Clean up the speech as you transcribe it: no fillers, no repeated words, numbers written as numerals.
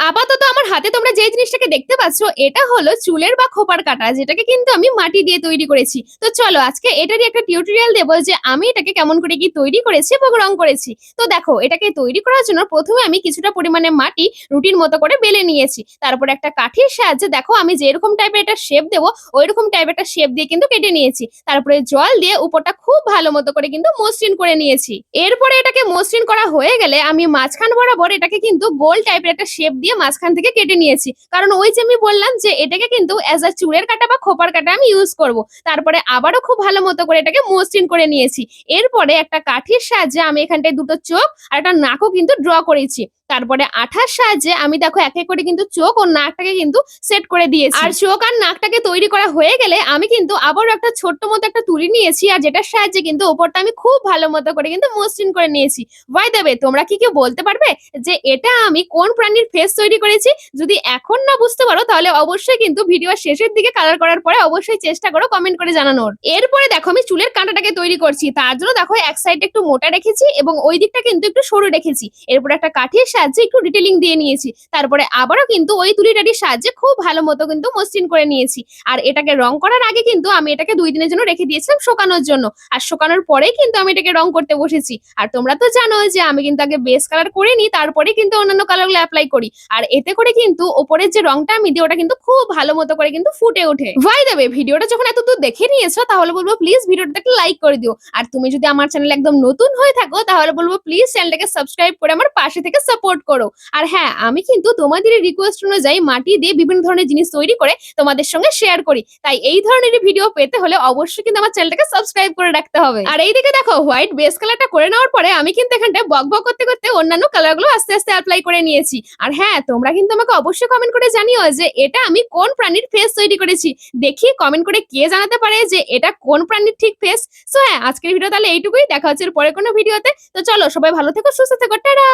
আপাতত আমার হাতে তোমরা যে জিনিসটাকে দেখতে পাচ্ছ এটা হলো চুলের বা খোপার কাটা, যেটাকে কিন্তু আমি মাটি দিয়ে তৈরি করেছি। তো চলো আজকে এটারই একটা টিউটোরিয়াল দেবো যে আমি এটাকে কেমন করে কি তৈরি করেছি এবং রং করেছি। তো দেখো, এটাকে তৈরি করার জন্য প্রথমে আমি কিছুটা পরিমাণে মাটি রুটির মতো করে বেলে নিয়েছি। তারপরে একটা কাঠির সাহায্যে দেখো আমি যেরকম টাইপের একটা শেপ দেবো ওইরকম টাইপের একটা শেপ দিয়ে কিন্তু কেটে নিয়েছি। তারপরে জল দিয়ে উপরটা খুব ভালো মতো করে কিন্তু মসৃণ করে নিয়েছি। এরপরে এটাকে মসৃণ করা হয়ে গেলে আমি মাঝখান বরাবর এটাকে কিন্তু গোল টাইপের একটা শেপ দিয়ে মাঝখান থেকে কেটে নিয়েছি। কারণ ওই যে আমি বললাম যে এটাকে কিন্তু অ্যাজ আ চুলের কাটা বা খোপার কাটা আমি ইউজ করব। তারপরে আবারও খুব ভালো মতো করে এটাকে মসৃণ করে নিয়েছি। এরপরে একটা কাঠির সাহায্যে আমি এখানটায় দুটো চোখ আর একটা নাকও কিন্তু ড্র করেছি। তারপরে আঠার সাহায্যে আমি দেখো এক এক করে কিন্তু চোখ ও নাকটাকে কিন্তু সেট করে দিয়েছি। আর চোখ আর নাকটাকে তৈরি করা হয়ে গেলে আমি কিন্তু আবারও একটা ছোট্ট মতো একটা তুলি নিয়েছি, আর যেটার সাহায্যে কিন্তু ওপরটা আমি খুব ভালো মতো করে কিন্তু মসৃণ করে নিয়েছি। বাই দ্য ওয়ে, তোমরা কি কেউ বলতে পারবে যে এটা আমি কোন প্রাণীর ফেস তৈরি করেছি? যদি এখন না বুঝতে পারো তাহলে অবশ্যই কিন্তু ভিডিও শেষের দিকে কালার করার পরে অবশ্যই চেষ্টা করো কমেন্ট করে জানানোর। এরপরে দেখো আমি চুলের কাঁটাটাকে তৈরি করছি। তার জন্য দেখো এক সাইড একটু মোটা রেখেছি এবং ওই দিকটা কিন্তু একটু সরু রেখেছি। এরপর একটা কাঠির সাহায্যে একটু ডিটেলিং দিয়ে নিয়েছি। তারপরে আবারও কিন্তু ওই তুলিটাটির সাহায্যে খুব ভালো মতো কিন্তু মসৃণ করে নিয়েছি। আর এটাকে রং করার আগে কিন্তু আমি এটাকে 2 দিনের জন্য রেখে দিয়েছিলাম শুকানোর জন্য। আর শুকানোর পরেই কিন্তু আমি এটাকে রং করতে বসেছি। আর তোমরা তো জানো যে আমি কিন্তু আগে বেস কালার করে নিই, তারপরে কিন্তু অন্যান্য কালারগুলো অ্যাপ্লাই করি। আর এতে করে কিন্তু ওপরের যে রংটা আমি দিই ওটা কিন্তু খুব ভালো মতো করে কিন্তু ফুটে ওঠে। বাই দ্য ওয়ে, ভিডিওটা যখন এতদূর দেখে নিয়েছো তাহলে বলবো প্লিজ ভিডিওটাকে একটা লাইক করে দিও। আর তুমি যদি আমার চ্যানেলে একদম নতুন হয়ে থাকো তাহলে বলবো প্লিজ চ্যানেলটাকে সাবস্ক্রাইব করে আমার পাশে থেকে সাপোর্ট করো। আর হ্যাঁ, আমি কিন্তু তোমাদের রিকোয়েস্ট অনুযায়ী মাটি দিয়ে বিভিন্ন ধরনের জিনিস তৈরি করে তোমাদের সঙ্গে শেয়ার করি। তাই এই ধরনের ভিডিও পেতে হলে অবশ্যই কিন্তু আমার চ্যানেলটাকে সাবস্ক্রাইব করে রাখতে হবে। আর এইদিকে দেখো হোয়াইট বেস কালারটা করে নেওয়ার পরে আমি কিন্তু এখানটায় বকবক করতে করতে অন্যান্য কালারগুলো আস্তে আস্তে অ্যাপ্লাই করে নিয়েছি। আর হ্যাঁ, তোমরা কিন্তু আমাকে অবশ্যই কমেন্ট করে জানিও যে এটা আমি কোন প্রাণীর ফেস তৈরি করেছি। দেখি কমেন্ট করে কে জানাতে পারে যে এটা কোন প্রাণীর ঠিক ফেস। সো হ্যাঁ, আজকের ভিডিও তাহলে এইটুকুই। দেখা হচ্ছে এর পরে কোনো ভিডিওতে। তো চলো সবাই ভালো থেকো, সুস্থ থেকো, টাটা।